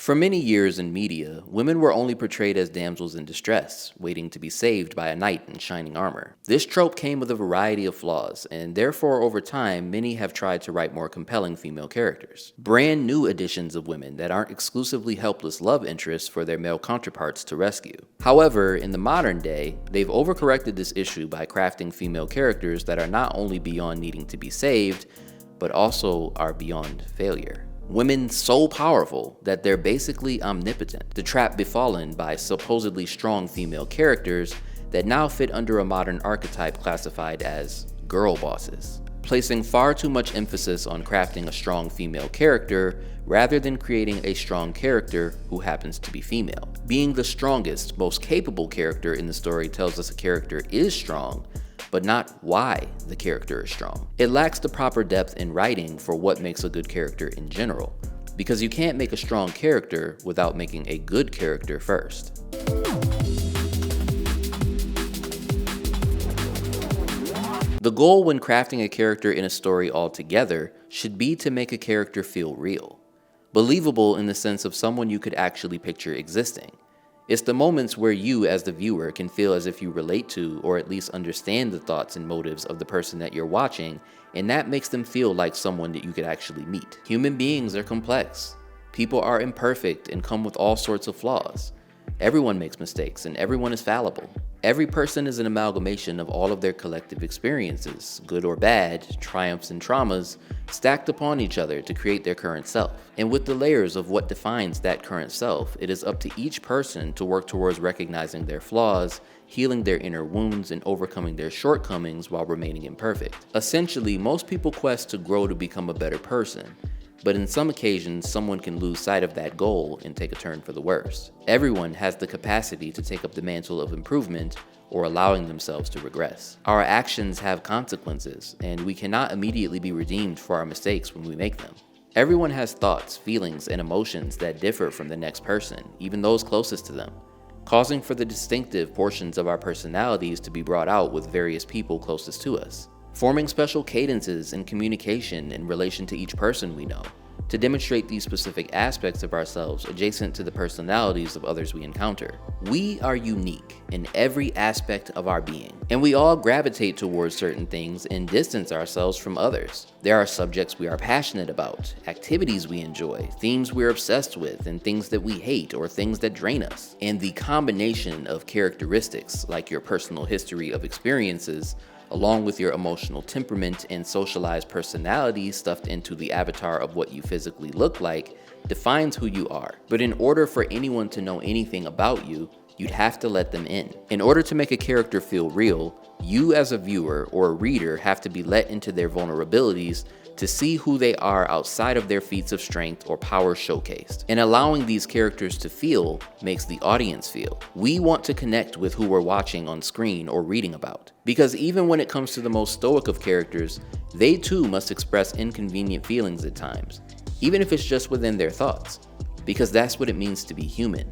For many years in media, women were only portrayed as damsels in distress, waiting to be saved by a knight in shining armor. This trope came with a variety of flaws, and therefore over time, many have tried to write more compelling female characters. Brand new editions of women that aren't exclusively helpless love interests for their male counterparts to rescue. However, in the modern day, they've overcorrected this issue by crafting female characters that are not only beyond needing to be saved, but also are beyond failure. Women so powerful that they're basically omnipotent, the trap befallen by supposedly strong female characters that now fit under a modern archetype classified as girl bosses, placing far too much emphasis on crafting a strong female character rather than creating a strong character who happens to be female. Being the strongest, most capable character in the story tells us a character is strong, but not why the character is strong. It lacks the proper depth in writing for what makes a good character in general, because you can't make a strong character without making a good character first. The goal when crafting a character in a story altogether should be to make a character feel real, believable in the sense of someone you could actually picture existing. It's the moments where you, as the viewer, can feel as if you relate to or at least understand the thoughts and motives of the person that you're watching, and that makes them feel like someone that you could actually meet. Human beings are complex. People are imperfect and come with all sorts of flaws. Everyone makes mistakes and everyone is fallible. Every person is an amalgamation of all of their collective experiences, good or bad, triumphs and traumas, stacked upon each other to create their current self. And with the layers of what defines that current self, it is up to each person to work towards recognizing their flaws, healing their inner wounds, and overcoming their shortcomings while remaining imperfect. Essentially, most people quest to grow to become a better person. But in some occasions, someone can lose sight of that goal and take a turn for the worse. Everyone has the capacity to take up the mantle of improvement or allowing themselves to regress. Our actions have consequences, and we cannot immediately be redeemed for our mistakes when we make them. Everyone has thoughts, feelings, and emotions that differ from the next person, even those closest to them, causing for the distinctive portions of our personalities to be brought out with various people closest to us. Forming special cadences in communication in relation to each person we know, to demonstrate these specific aspects of ourselves adjacent to the personalities of others we encounter. We are unique in every aspect of our being, and we all gravitate towards certain things and distance ourselves from others. There are subjects we are passionate about, activities we enjoy, themes we're obsessed with, and things that we hate or things that drain us. And the combination of characteristics, like your personal history of experiences, along with your emotional temperament and socialized personality stuffed into the avatar of what you physically look like, defines who you are. But in order for anyone to know anything about you, you'd have to let them in. In order to make a character feel real, you as a viewer or a reader have to be let into their vulnerabilities to see who they are outside of their feats of strength or power showcased. And allowing these characters to feel makes the audience feel. We want to connect with who we're watching on screen or reading about. Because even when it comes to the most stoic of characters, they too must express inconvenient feelings at times, even if it's just within their thoughts. Because that's what it means to be human.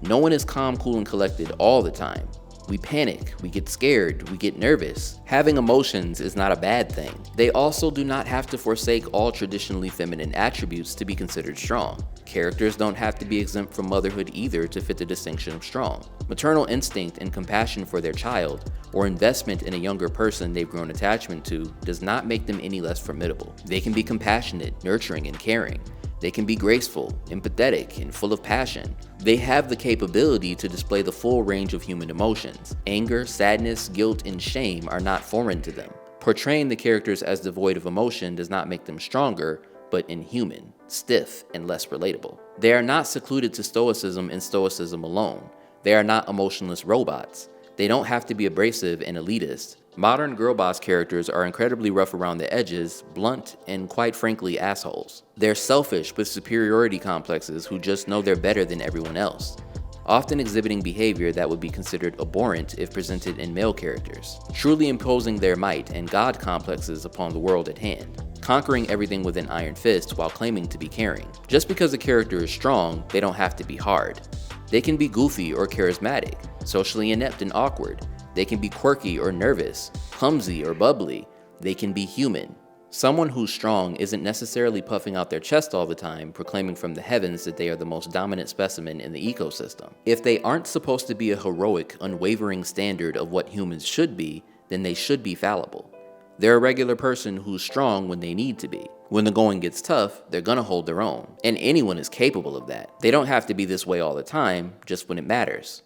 No one is calm, cool, and collected all the time. We panic, we get scared, we get nervous. Having emotions is not a bad thing. They also do not have to forsake all traditionally feminine attributes to be considered strong. Characters don't have to be exempt from motherhood either to fit the distinction of strong. Maternal instinct and compassion for their child, or investment in a younger person they've grown attachment to, does not make them any less formidable. They can be compassionate, nurturing, and caring. They can be graceful, empathetic, and full of passion. They have the capability to display the full range of human emotions. Anger, sadness, guilt, and shame are not foreign to them. Portraying the characters as devoid of emotion does not make them stronger, but inhuman, stiff, and less relatable. They are not secluded to stoicism and stoicism alone. They are not emotionless robots. They don't have to be abrasive and elitist. Modern girl boss characters are incredibly rough around the edges, blunt, and quite frankly assholes. They're selfish with superiority complexes who just know they're better than everyone else, often exhibiting behavior that would be considered abhorrent if presented in male characters, truly imposing their might and god complexes upon the world at hand, conquering everything with an iron fist while claiming to be caring. Just because a character is strong, they don't have to be hard. They can be goofy or charismatic, socially inept and awkward. They can be quirky or nervous, clumsy or bubbly. They can be human, Someone who's strong isn't necessarily puffing out their chest all the time, proclaiming from the heavens that they are the most dominant specimen in the ecosystem. If they aren't supposed to be a heroic, unwavering standard of what humans should be, then they should be fallible. They're a regular person who's strong when they need to be. When the going gets tough, they're gonna hold their own. And anyone is capable of that. They don't have to be this way all the time, just when it matters.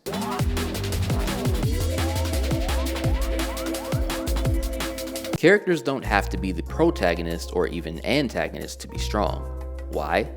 Characters don't have to be the protagonist or even antagonist to be strong. Why?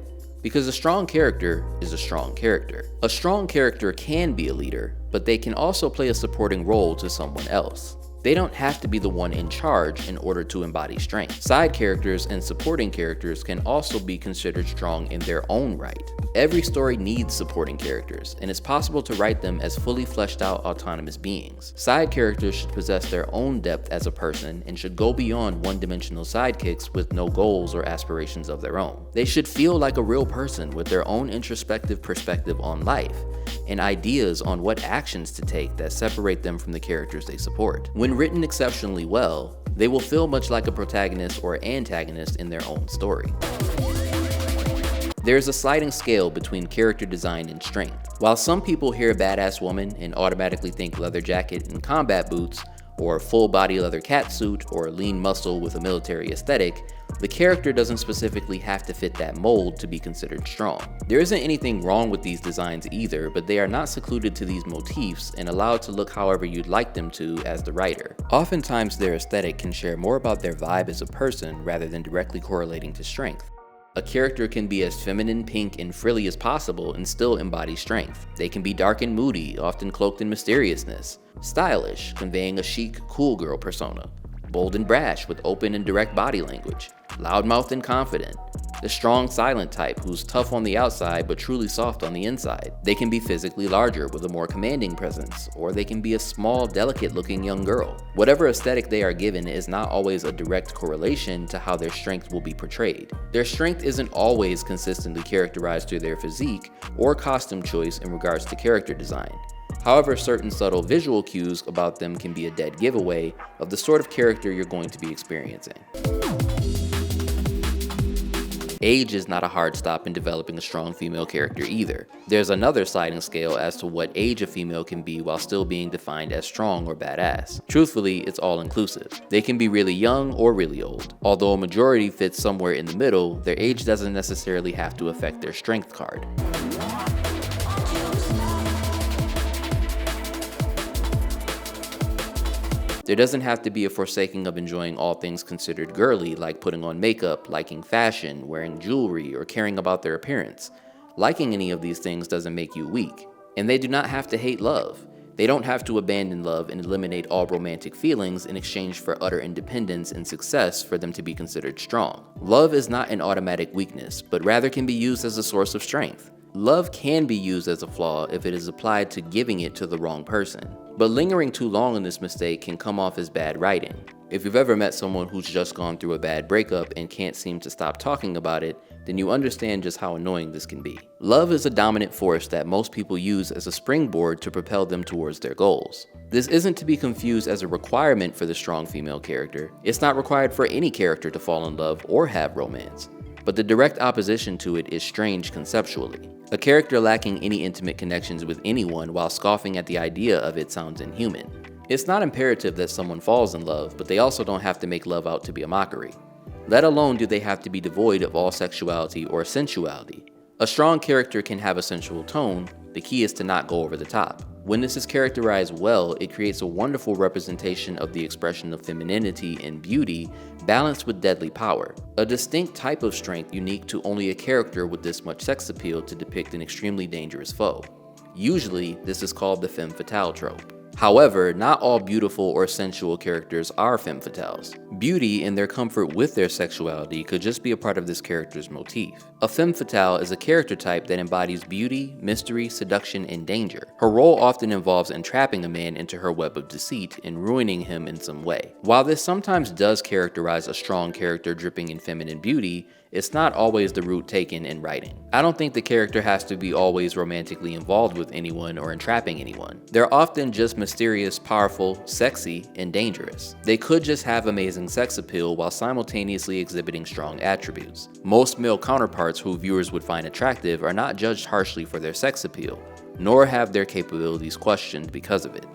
Because a strong character is a strong character. A strong character can be a leader, but they can also play a supporting role to someone else. They don't have to be the one in charge in order to embody strength. Side characters and supporting characters can also be considered strong in their own right. Every story needs supporting characters, and it's possible to write them as fully fleshed out autonomous beings. Side characters should possess their own depth as a person and should go beyond one-dimensional sidekicks with no goals or aspirations of their own. They should feel like a real person with their own introspective perspective on life and ideas on what actions to take that separate them from the characters they support. When written exceptionally well, they will feel much like a protagonist or antagonist in their own story. There's a sliding scale between character design and strength. While some people hear badass woman and automatically think leather jacket and combat boots, or full body leather catsuit, or lean muscle with a military aesthetic, the character doesn't specifically have to fit that mold to be considered strong. There isn't anything wrong with these designs either, but they are not secluded to these motifs and allowed to look however you'd like them to as the writer. Oftentimes their aesthetic can share more about their vibe as a person rather than directly correlating to strength. A character can be as feminine, pink, and frilly as possible and still embody strength. They can be dark and moody, often cloaked in mysteriousness. Stylish, conveying a chic, cool girl persona. Bold and brash with open and direct body language. Loudmouthed and confident. The strong, silent type who's tough on the outside but truly soft on the inside. They can be physically larger with a more commanding presence, or they can be a small, delicate-looking young girl. Whatever aesthetic they are given is not always a direct correlation to how their strength will be portrayed. Their strength isn't always consistently characterized through their physique or costume choice in regards to character design. However, certain subtle visual cues about them can be a dead giveaway of the sort of character you're going to be experiencing. Age is not a hard stop in developing a strong female character either. There's another sliding scale as to what age a female can be while still being defined as strong or badass. Truthfully, it's all inclusive. They can be really young or really old. Although a majority fits somewhere in the middle, their age doesn't necessarily have to affect their strength card. There doesn't have to be a forsaking of enjoying all things considered girly, like putting on makeup, liking fashion, wearing jewelry, or caring about their appearance. Liking any of these things doesn't make you weak. And they do not have to hate love. They don't have to abandon love and eliminate all romantic feelings in exchange for utter independence and success for them to be considered strong. Love is not an automatic weakness, but rather can be used as a source of strength. Love can be used as a flaw if it is applied to giving it to the wrong person. But lingering too long on this mistake can come off as bad writing. If you've ever met someone who's just gone through a bad breakup and can't seem to stop talking about it, then you understand just how annoying this can be. Love is a dominant force that most people use as a springboard to propel them towards their goals. This isn't to be confused as a requirement for the strong female character. It's not required for any character to fall in love or have romance. But the direct opposition to it is strange conceptually. A character lacking any intimate connections with anyone while scoffing at the idea of it sounds inhuman. It's not imperative that someone falls in love, but they also don't have to make love out to be a mockery. Let alone do they have to be devoid of all sexuality or sensuality. A strong character can have a sensual tone, the key is to not go over the top. When this is characterized well, it creates a wonderful representation of the expression of femininity and beauty balanced with deadly power. A distinct type of strength unique to only a character with this much sex appeal to depict an extremely dangerous foe. Usually, this is called the femme fatale trope. However, not all beautiful or sensual characters are femme fatales. Beauty and their comfort with their sexuality could just be a part of this character's motif. A femme fatale is a character type that embodies beauty, mystery, seduction, and danger. Her role often involves entrapping a man into her web of deceit and ruining him in some way. While this sometimes does characterize a strong character dripping in feminine beauty, it's not always the route taken in writing. I don't think the character has to be always romantically involved with anyone or entrapping anyone. They're often just mysterious, powerful, sexy, and dangerous. They could just have amazing sex appeal while simultaneously exhibiting strong attributes. Most male counterparts who viewers would find attractive are not judged harshly for their sex appeal, nor have their capabilities questioned because of it.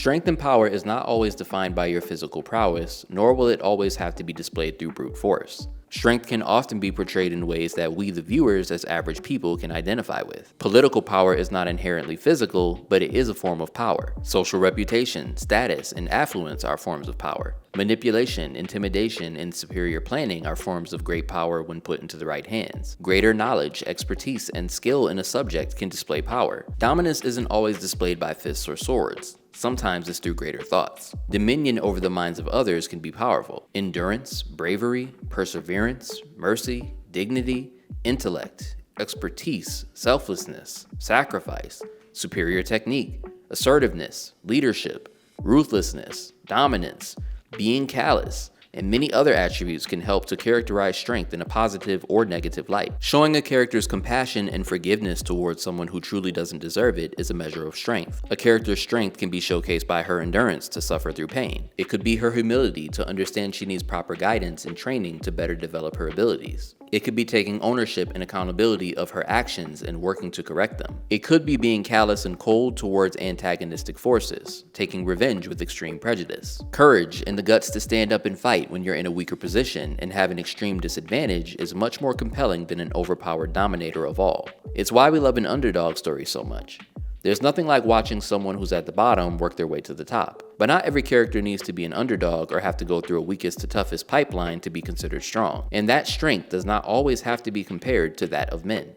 Strength and power is not always defined by your physical prowess, nor will it always have to be displayed through brute force. Strength can often be portrayed in ways that we, the viewers, as average people, can identify with. Political power is not inherently physical, but it is a form of power. Social reputation, status, and affluence are forms of power. Manipulation, intimidation, and superior planning are forms of great power when put into the right hands. Greater knowledge, expertise, and skill in a subject can display power. Dominance isn't always displayed by fists or swords. Sometimes it's through greater thoughts. Dominion over the minds of others can be powerful. Endurance, bravery, perseverance, mercy, dignity, intellect, expertise, selflessness, sacrifice, superior technique, assertiveness, leadership, ruthlessness, dominance, being callous, and many other attributes can help to characterize strength in a positive or negative light. Showing a character's compassion and forgiveness towards someone who truly doesn't deserve it is a measure of strength. A character's strength can be showcased by her endurance to suffer through pain. It could be her humility to understand she needs proper guidance and training to better develop her abilities. It could be taking ownership and accountability of her actions and working to correct them. It could be being callous and cold towards antagonistic forces, taking revenge with extreme prejudice. Courage and the guts to stand up and fight when you're in a weaker position and have an extreme disadvantage is much more compelling than an overpowered dominator of all. It's why we love an underdog story so much. There's nothing like watching someone who's at the bottom work their way to the top. But not every character needs to be an underdog or have to go through a weakest to toughest pipeline to be considered strong. And that strength does not always have to be compared to that of men.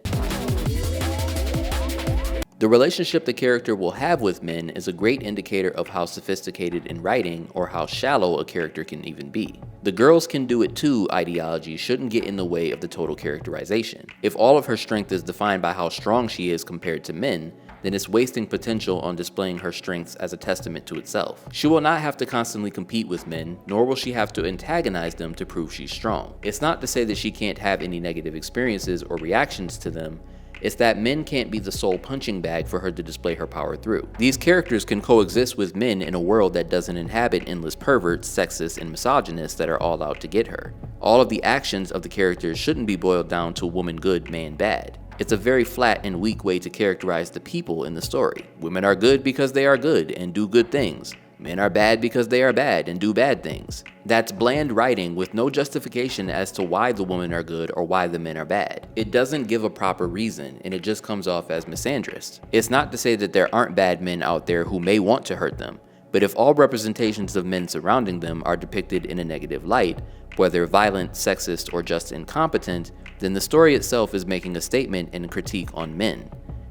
The relationship the character will have with men is a great indicator of how sophisticated in writing or how shallow a character can even be. The girls can do it too ideology shouldn't get in the way of the total characterization. If all of her strength is defined by how strong she is compared to men, then it's wasting potential on displaying her strengths as a testament to itself. She will not have to constantly compete with men, nor will she have to antagonize them to prove she's strong. It's not to say that she can't have any negative experiences or reactions to them, it's that men can't be the sole punching bag for her to display her power through. These characters can coexist with men in a world that doesn't inhabit endless perverts, sexists, and misogynists that are all out to get her. All of the actions of the characters shouldn't be boiled down to woman good, man bad. It's a very flat and weak way to characterize the people in the story. Women are good because they are good and do good things. Men are bad because they are bad and do bad things. That's bland writing with no justification as to why the women are good or why the men are bad. It doesn't give a proper reason, and it just comes off as misandrist. It's not to say that there aren't bad men out there who may want to hurt them, but if all representations of men surrounding them are depicted in a negative light, whether violent, sexist, or just incompetent, then the story itself is making a statement and critique on men.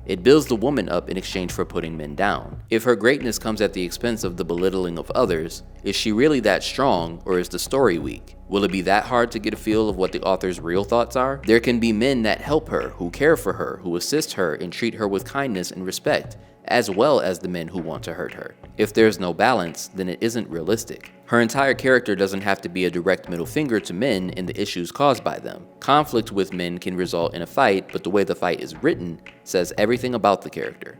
It builds the woman up in exchange for putting men down. If her greatness comes at the expense of the belittling of others, is she really that strong, or is the story weak? Will it be that hard to get a feel of what the author's real thoughts are? There can be men that help her, who care for her, who assist her, and treat her with kindness and respect, as well as the men who want to hurt her. If there's no balance, then it isn't realistic. Her entire character doesn't have to be a direct middle finger to men and the issues caused by them. Conflict with men can result in a fight, but the way the fight is written says everything about the character.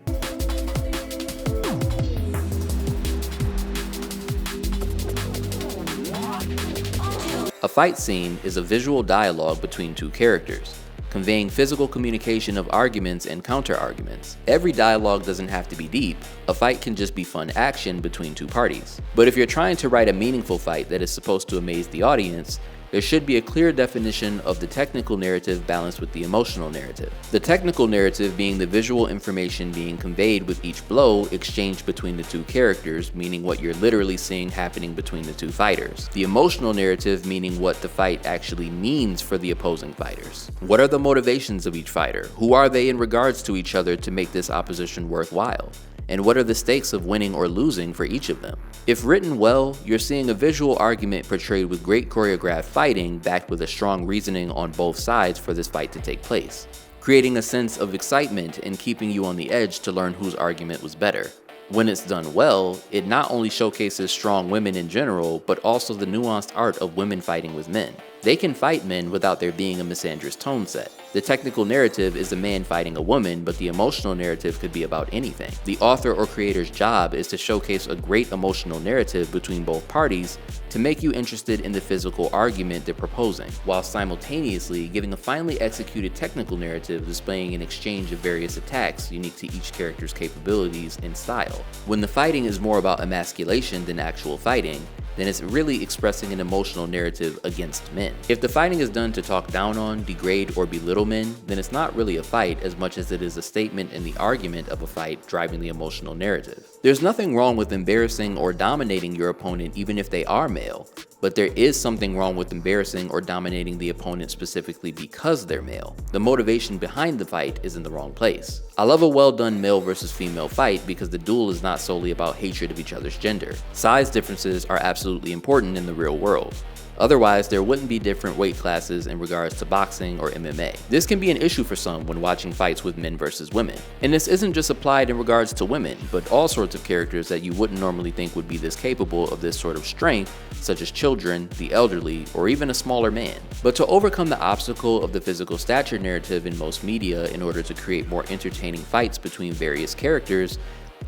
A fight scene is a visual dialogue between two characters, conveying physical communication of arguments and counter-arguments. Every dialogue doesn't have to be deep. A fight can just be fun action between two parties. But if you're trying to write a meaningful fight that is supposed to amaze the audience, there should be a clear definition of the technical narrative balanced with the emotional narrative. The technical narrative being the visual information being conveyed with each blow exchanged between the two characters, meaning what you're literally seeing happening between the two fighters. The emotional narrative meaning what the fight actually means for the opposing fighters. What are the motivations of each fighter? Who are they in regards to each other to make this opposition worthwhile? And what are the stakes of winning or losing for each of them? If written well, you're seeing a visual argument portrayed with great choreographed fighting backed with a strong reasoning on both sides for this fight to take place, creating a sense of excitement and keeping you on the edge to learn whose argument was better. When it's done well, it not only showcases strong women in general, but also the nuanced art of women fighting with men. They can fight men without there being a misandrous tone set. The technical narrative is a man fighting a woman, but the emotional narrative could be about anything. The author or creator's job is to showcase a great emotional narrative between both parties to make you interested in the physical argument they're proposing, while simultaneously giving a finely executed technical narrative displaying an exchange of various attacks unique to each character's capabilities and style. When the fighting is more about emasculation than actual fighting, then it's really expressing an emotional narrative against men. If the fighting is done to talk down on, degrade, or belittle men, then it's not really a fight as much as it is a statement in the argument of a fight driving the emotional narrative. There's nothing wrong with embarrassing or dominating your opponent even if they are male, but there is something wrong with embarrassing or dominating the opponent specifically because they're male. The motivation behind the fight is in the wrong place. I love a well done male versus female fight because the duel is not solely about hatred of each other's gender. Size differences are absolutely important in the real world. Otherwise, there wouldn't be different weight classes in regards to boxing or MMA. This can be an issue for some when watching fights with men versus women. And this isn't just applied in regards to women, but all sorts of characters that you wouldn't normally think would be this capable of this sort of strength, such as children, the elderly, or even a smaller man. But to overcome the obstacle of the physical stature narrative in most media in order to create more entertaining fights between various characters,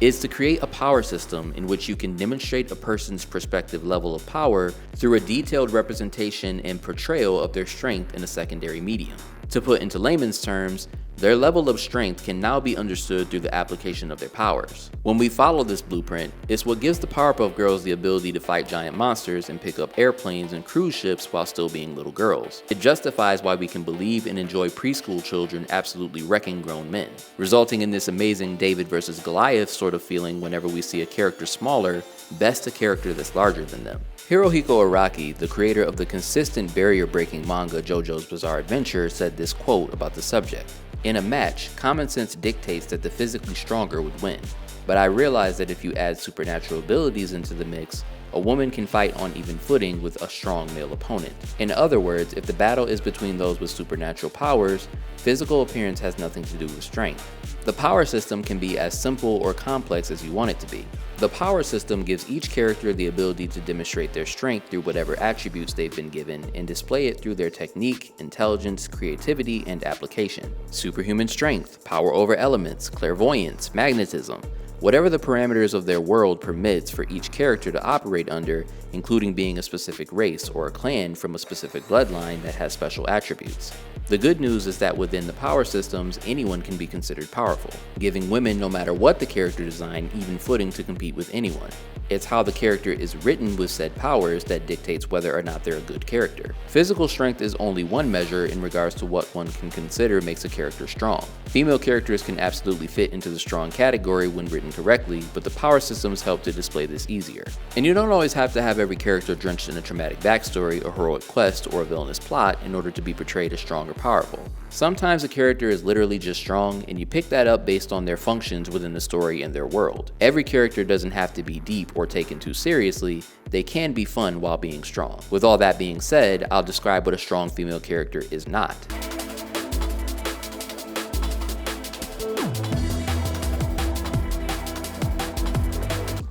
is to create a power system in which you can demonstrate a person's perspective level of power through a detailed representation and portrayal of their strength in a secondary medium. To put into layman's terms, their level of strength can now be understood through the application of their powers. When we follow this blueprint, it's what gives the Powerpuff Girls the ability to fight giant monsters and pick up airplanes and cruise ships while still being little girls. It justifies why we can believe and enjoy preschool children absolutely wrecking grown men, resulting in this amazing David versus Goliath sort of feeling whenever we see a character smaller best a character that's larger than them. Hirohiko Araki, the creator of the consistent barrier-breaking manga JoJo's Bizarre Adventure, said this quote about the subject. In a match, common sense dictates that the physically stronger would win, but I realize that if you add supernatural abilities into the mix, a woman can fight on even footing with a strong male opponent. In other words, if the battle is between those with supernatural powers, physical appearance has nothing to do with strength. The power system can be as simple or complex as you want it to be. The power system gives each character the ability to demonstrate their strength through whatever attributes they've been given and display it through their technique, intelligence, creativity, and application. Superhuman strength, power over elements, clairvoyance, magnetism. Whatever the parameters of their world permits for each character to operate under, including being a specific race or a clan from a specific bloodline that has special attributes. The good news is that within the power systems, anyone can be considered powerful, giving women, no matter what the character design, even footing to compete with anyone. It's how the character is written with said powers that dictates whether or not they're a good character. Physical strength is only one measure in regards to what one can consider makes a character strong. Female characters can absolutely fit into the strong category when written correctly, but the power systems help to display this easier. And you don't always have to have every character drenched in a traumatic backstory, a heroic quest, or a villainous plot in order to be portrayed as strong or powerful. Sometimes a character is literally just strong, and you pick that up based on their functions within the story and their world. Every character doesn't have to be deep or taken too seriously, they can be fun while being strong. With all that being said, I'll describe what a strong female character is not.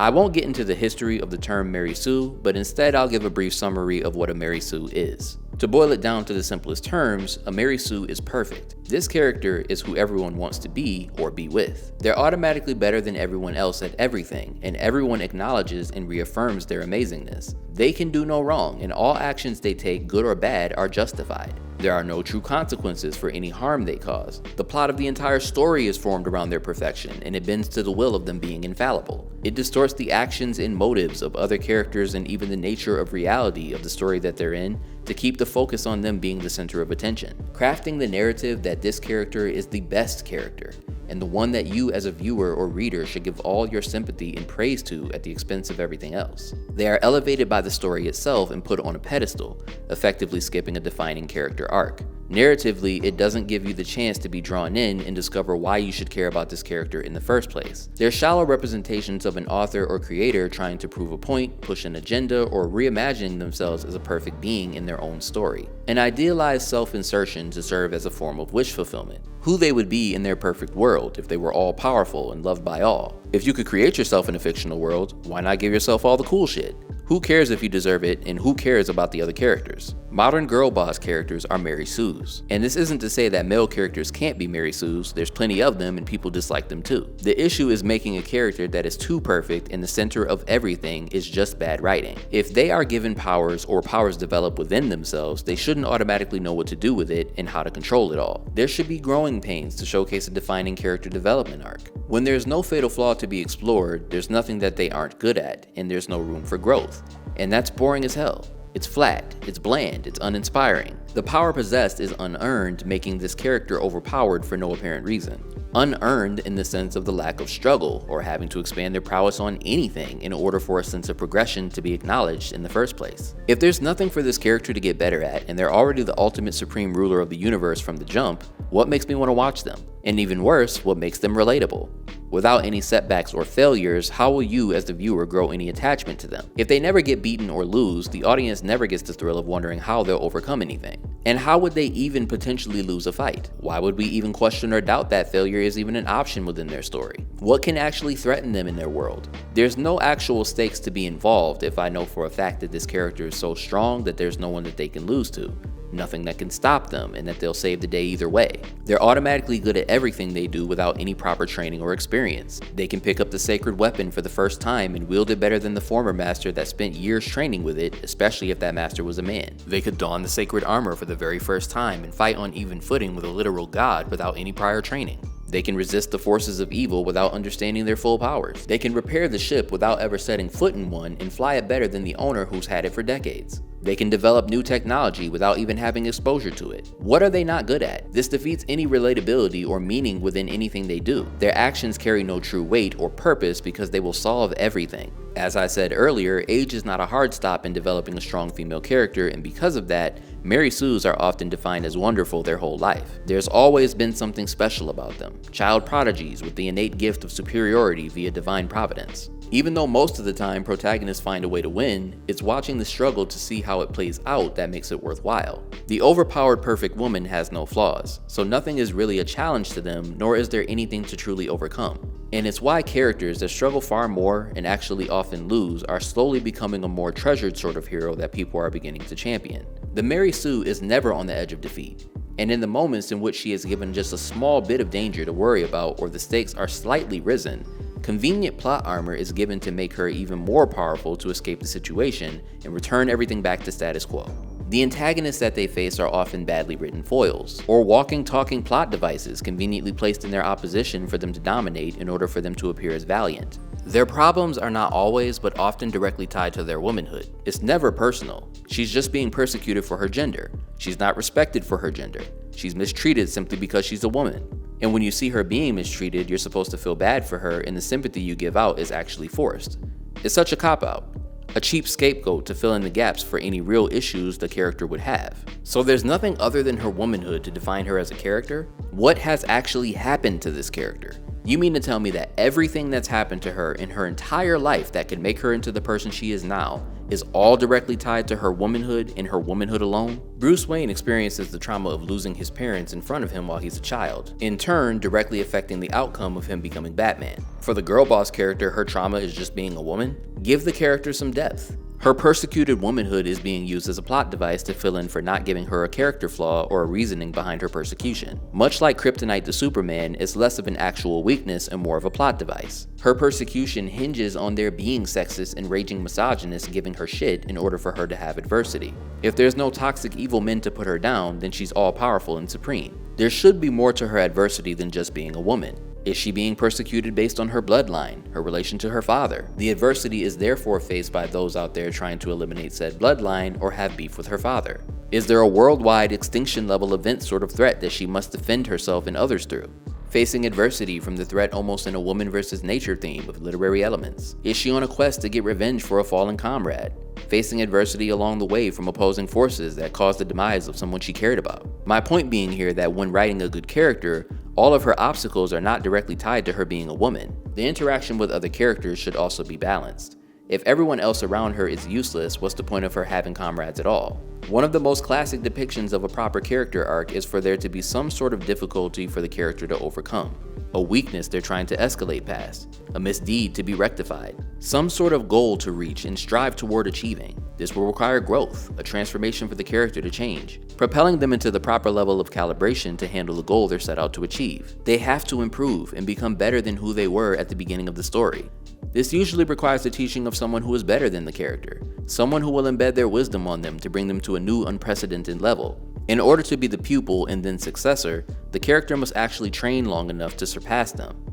I won't get into the history of the term Mary Sue, but instead I'll give a brief summary of what a Mary Sue is. To boil it down to the simplest terms, a Mary Sue is perfect. This character is who everyone wants to be or be with. They're automatically better than everyone else at everything, and everyone acknowledges and reaffirms their amazingness. They can do no wrong, and all actions they take, good or bad, are justified. There are no true consequences for any harm they cause. The plot of the entire story is formed around their perfection, and it bends to the will of them being infallible. It distorts the actions and motives of other characters and even the nature of reality of the story that they're in to keep the focus on them being the center of attention, crafting the narrative that this character is the best character, and the one that you as a viewer or reader should give all your sympathy and praise to at the expense of everything else. They are elevated by the story itself and put on a pedestal, effectively skipping a defining character arc. Narratively, it doesn't give you the chance to be drawn in and discover why you should care about this character in the first place. They're shallow representations of an author or creator trying to prove a point, push an agenda, or reimagining themselves as a perfect being in their own story. An idealized self-insertion to serve as a form of wish fulfillment. Who they would be in their perfect world if they were all powerful and loved by all. If you could create yourself in a fictional world, why not give yourself all the cool shit? Who cares if you deserve it, and who cares about the other characters? Modern girl boss characters are Mary Sues. And this isn't to say that male characters can't be Mary Sues, there's plenty of them and people dislike them too. The issue is making a character that is too perfect and the center of everything is just bad writing. If they are given powers or powers develop within themselves, they shouldn't automatically know what to do with it and how to control it all. There should be growing pains to showcase a defining character development arc. When there's no fatal flaw to be explored, there's nothing that they aren't good at, and there's no room for growth. And that's boring as hell. It's flat, it's bland, it's uninspiring. The power possessed is unearned, making this character overpowered for no apparent reason. Unearned in the sense of the lack of struggle, or having to expand their prowess on anything in order for a sense of progression to be acknowledged in the first place. If there's nothing for this character to get better at, and they're already the ultimate supreme ruler of the universe from the jump, what makes me want to watch them? And even worse, what makes them relatable? Without any setbacks or failures, how will you as the viewer grow any attachment to them? If they never get beaten or lose, the audience never gets the thrill of wondering how they'll overcome anything. And how would they even potentially lose a fight? Why would we even question or doubt that failure is even an option within their story? What can actually threaten them in their world? There's no actual stakes to be involved if I know for a fact that this character is so strong that there's no one that they can lose to. Nothing that can stop them, and that they'll save the day either way. They're automatically good at everything they do without any proper training or experience. They can pick up the sacred weapon for the first time and wield it better than the former master that spent years training with it, especially if that master was a man. They could don the sacred armor for the very first time and fight on even footing with a literal god without any prior training. They can resist the forces of evil without understanding their full powers. They can repair the ship without ever setting foot in one and fly it better than the owner who's had it for decades. They can develop new technology without even having exposure to it. What are they not good at? This defeats any relatability or meaning within anything they do. Their actions carry no true weight or purpose because they will solve everything. As I said earlier, age is not a hard stop in developing a strong female character, and because of that, Mary Sues are often defined as wonderful their whole life. There's always been something special about them. Child prodigies with the innate gift of superiority via divine providence. Even though most of the time protagonists find a way to win, it's watching the struggle to see how it plays out that makes it worthwhile. The overpowered perfect woman has no flaws, so nothing is really a challenge to them, nor is there anything to truly overcome. And it's why characters that struggle far more and actually often lose are slowly becoming a more treasured sort of hero that people are beginning to champion. The Mary Sue is never on the edge of defeat, and in the moments in which she is given just a small bit of danger to worry about or the stakes are slightly risen, convenient plot armor is given to make her even more powerful to escape the situation and return everything back to status quo. The antagonists that they face are often badly written foils, or walking talking plot devices conveniently placed in their opposition for them to dominate in order for them to appear as valiant. Their problems are not always but often directly tied to their womanhood. It's never personal. She's just being persecuted for her gender. She's not respected for her gender. She's mistreated simply because she's a woman. And when you see her being mistreated, you're supposed to feel bad for her, and the sympathy you give out is actually forced. It's such a cop-out. A cheap scapegoat to fill in the gaps for any real issues the character would have. So there's nothing other than her womanhood to define her as a character? What has actually happened to this character? You mean to tell me that everything that's happened to her in her entire life that could make her into the person she is now is all directly tied to her womanhood and her womanhood alone? Bruce Wayne experiences the trauma of losing his parents in front of him while he's a child, in turn directly affecting the outcome of him becoming Batman. For the girl boss character, her trauma is just being a woman? Give the character some depth. Her persecuted womanhood is being used as a plot device to fill in for not giving her a character flaw or a reasoning behind her persecution. Much like Kryptonite to Superman, it's less of an actual weakness and more of a plot device. Her persecution hinges on there being sexist and raging misogynists giving her shit in order for her to have adversity. If there's no toxic evil men to put her down, then she's all powerful and supreme. There should be more to her adversity than just being a woman. Is she being persecuted based on her bloodline, her relation to her father? The adversity is therefore faced by those out there trying to eliminate said bloodline or have beef with her father. Is there a worldwide extinction level event sort of threat that she must defend herself and others through? Facing adversity from the threat almost in a woman versus nature theme with literary elements. Is she on a quest to get revenge for a fallen comrade? facing adversity along the way from opposing forces that caused the demise of someone she cared about. My point being here that when writing a good character, all of her obstacles are not directly tied to her being a woman. The interaction with other characters should also be balanced. If everyone else around her is useless, what's the point of her having comrades at all? One of the most classic depictions of a proper character arc is for there to be some sort of difficulty for the character to overcome, a weakness they're trying to escalate past, a misdeed to be rectified, some sort of goal to reach and strive toward achieving. This will require growth, a transformation for the character to change, propelling them into the proper level of calibration to handle the goal they're set out to achieve. They have to improve and become better than who they were at the beginning of the story. This usually requires the teaching of someone who is better than the character, someone who will embed their wisdom on them to bring them to a new unprecedented level. In order to be the pupil and then successor, the character must actually train long enough to surpass them.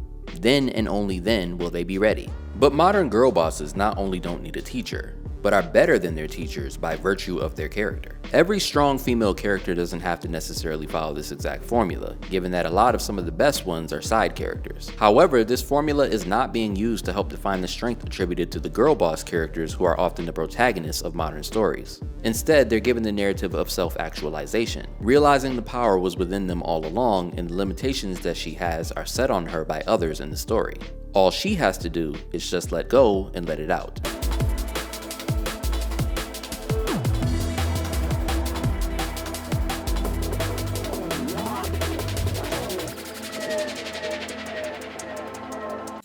Then and only then will they be ready. But modern girl bosses not only don't need a teacher, but are better than their teachers by virtue of their character. Every strong female character doesn't have to necessarily follow this exact formula, given that a lot of some of the best ones are side characters. However, this formula is not being used to help define the strength attributed to the girl boss characters who are often the protagonists of modern stories. Instead, they're given the narrative of self-actualization, realizing the power was within them all along and the limitations that she has are set on her by others in the story. All she has to do is just let go and let it out.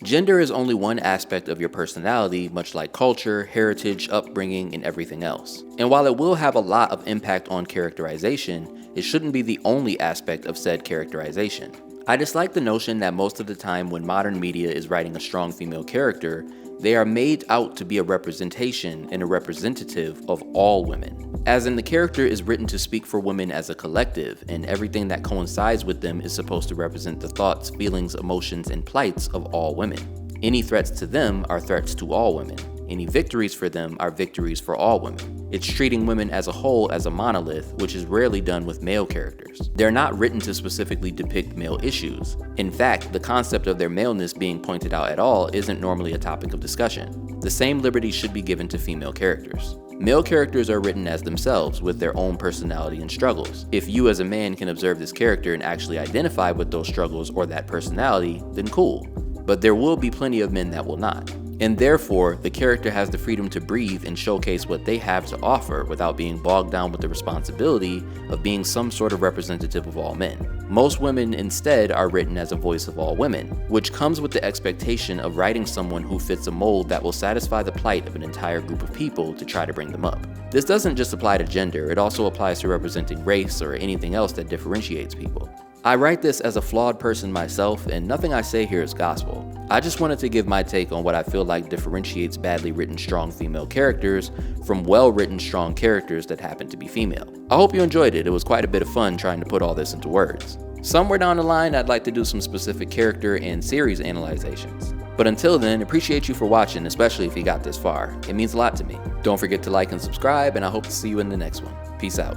Gender is only one aspect of your personality, much like culture, heritage, upbringing, and everything else. And while it will have a lot of impact on characterization, it shouldn't be the only aspect of said characterization. I dislike the notion that most of the time when modern media is writing a strong female character, they are made out to be a representation and a representative of all women. As in, the character is written to speak for women as a collective, and everything that coincides with them is supposed to represent the thoughts, feelings, emotions, and plights of all women. Any threats to them are threats to all women. Any victories for them are victories for all women. It's treating women as a whole as a monolith, which is rarely done with male characters. They're not written to specifically depict male issues. In fact, the concept of their maleness being pointed out at all isn't normally a topic of discussion. The same liberty should be given to female characters. Male characters are written as themselves with their own personality and struggles. If you as a man can observe this character and actually identify with those struggles or that personality, then cool. But there will be plenty of men that will not. And therefore, the character has the freedom to breathe and showcase what they have to offer without being bogged down with the responsibility of being some sort of representative of all men. Most women instead are written as a voice of all women, which comes with the expectation of writing someone who fits a mold that will satisfy the plight of an entire group of people to try to bring them up. This doesn't just apply to gender, it also applies to representing race or anything else that differentiates people. I write this as a flawed person myself, and nothing I say here is gospel. I just wanted to give my take on what I feel like differentiates badly written strong female characters from well-written strong characters that happen to be female. I hope you enjoyed it. It was quite a bit of fun trying to put all this into words. Somewhere down the line, I'd like to do some specific character and series analyzations. But until then, appreciate you for watching, especially if you got this far. It means a lot to me. Don't forget to like and subscribe, and I hope to see you in the next one. Peace out.